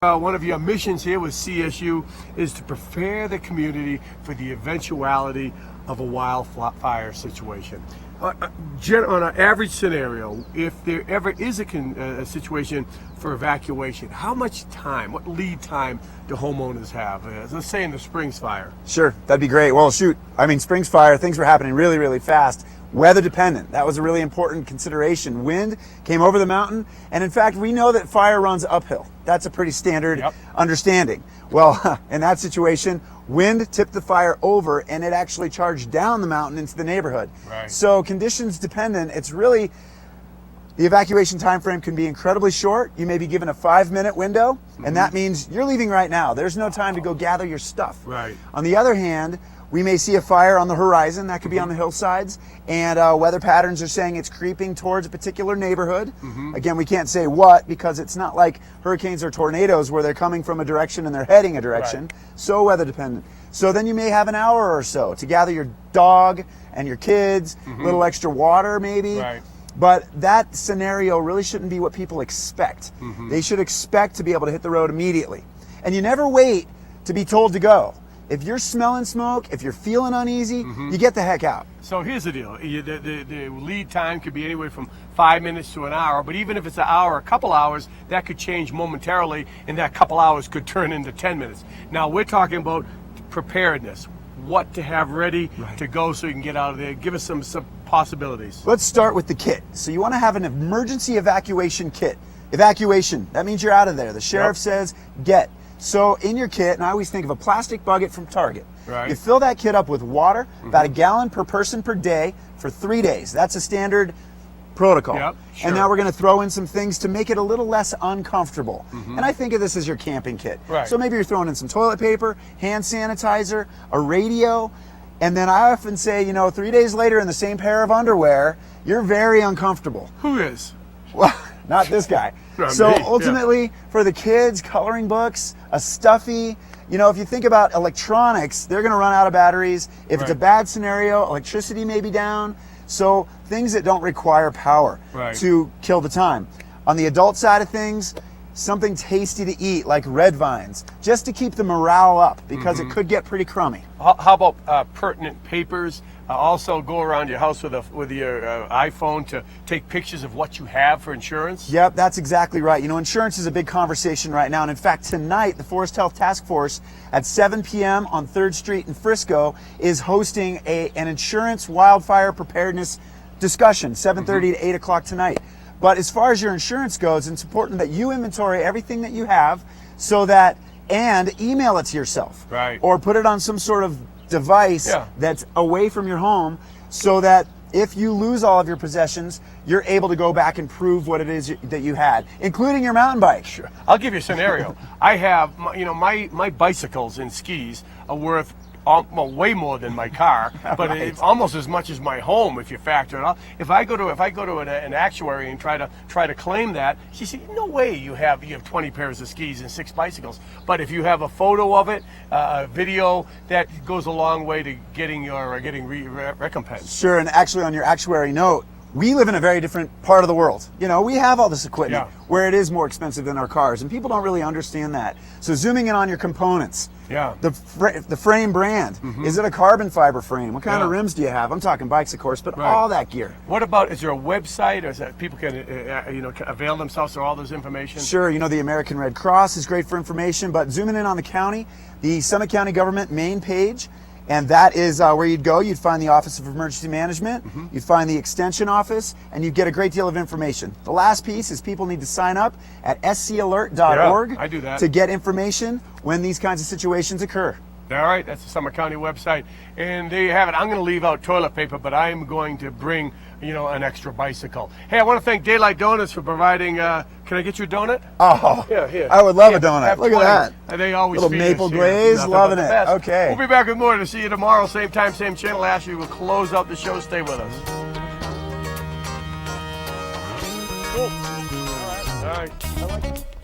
One of your missions here with CSU is to prepare the community for the eventuality of a wildfire situation. On an average scenario, if there ever is a situation for evacuation, how much time, what lead time do homeowners have? Let's say in the Springs fire. Sure, that'd be great. Well, shoot, I mean, Springs fire, things were happening really, really fast. Weather dependent, that was a really important consideration. Wind came over the mountain, and in fact, we know that fire runs uphill. That's a pretty standard understanding. Well, in that situation, wind tipped the fire over and it actually charged down the mountain into the neighborhood. Right. So conditions dependent, it's really, the evacuation time frame can be incredibly short. You may be given a 5-minute window, and that means you're leaving right now. There's no time to go gather your stuff. Right. On the other hand, we may see a fire on the horizon. That could be on the hillsides, and weather patterns are saying it's creeping towards a particular neighborhood. Again, we can't say what, because it's not like hurricanes or tornadoes where they're coming from a direction and they're heading a direction. Right. So weather dependent. So then you may have an hour or so to gather your dog and your kids, a little extra water maybe. Right. But that scenario really shouldn't be what people expect. They should expect to be able to hit the road immediately. And you never wait to be told to go. If you're smelling smoke, if you're feeling uneasy, you get the heck out. So here's the deal. The lead time could be anywhere from 5 minutes to an hour, but even if it's an hour, a couple hours, that could change momentarily, and that couple hours could turn into 10 minutes. Now, we're talking about preparedness, what to have ready to go so you can get out of there. Give us some possibilities. Let's start with the kit. So you want to have an emergency evacuation kit. Evacuation, that means you're out of there. The sheriff says, get. So in your kit, and I always think of a plastic bucket from Target. Right. You fill that kit up with water, about a gallon per person per day for 3 days. That's a standard protocol. Yep, sure. And now we're going to throw in some things to make it a little less uncomfortable. And I think of this as your camping kit. Right. So maybe you're throwing in some toilet paper, hand sanitizer, a radio, and then I often say, 3 days later in the same pair of underwear, you're very uncomfortable. Who is? Well, not this guy. Not So me, ultimately, for the kids, coloring books, a stuffy, if you think about electronics, they're going to run out of batteries. If it's a bad scenario, electricity may be down. So things that don't require power to kill the time. On the adult side of things, something tasty to eat like red vines, just to keep the morale up, because it could get pretty crummy. How about pertinent papers? Also go around your house with your iPhone to take pictures of what you have for insurance? Yep, that's exactly right. Insurance is a big conversation right now. And in fact, tonight, the Forest Health Task Force at 7 p.m. on 3rd Street in Frisco is hosting an insurance wildfire preparedness discussion, 7:30 to 8 o'clock tonight. But as far as your insurance goes, it's important that you inventory everything that you have and email it to yourself. Right. Or put it on some sort of device that's away from your home, so that if you lose all of your possessions, you're able to go back and prove what it is that you had, including your mountain bike. Sure. I'll give you a scenario. I have, my bicycles and skis are worth way more than my car, but it's almost as much as my home if you factor it out. If I go to an actuary and try to claim that, she said, no way you have 20 pairs of skis and 6 bicycles. But if you have a photo of it, a video, that goes a long way to getting recompense. Sure, and actually on your actuary note, we live in a very different part of the world. We have all this equipment where it is more expensive than our cars, and people don't really understand that. So zooming in on your components. The frame brand. Is it a carbon fiber frame? What kind of rims do you have? I'm talking bikes, of course, but all that gear. What about, is there a website, or is that people can avail themselves of all this information? Sure, the American Red Cross is great for information, but zooming in on the county, the Summit County Government main page, and that is where you'd go. You'd find the Office of Emergency Management, you'd find the Extension Office, and you'd get a great deal of information. The last piece is people need to sign up at scalert.org I do that. to get information when these kinds of situations occur. All right, that's the Summit County website. And there you have it. I'm going to leave out toilet paper, but I'm going to bring, an extra bicycle. Hey, I want to thank Daylight Donuts for providing, can I get you a donut? Oh, here. I would love a donut. Look at that. They always little feed maple us here. glaze, Nothing loving but the it. best. Okay. We'll be back with more to see you tomorrow, same time, same channel. Ashley will close out the show. Stay with us. Cool. All right. I like it.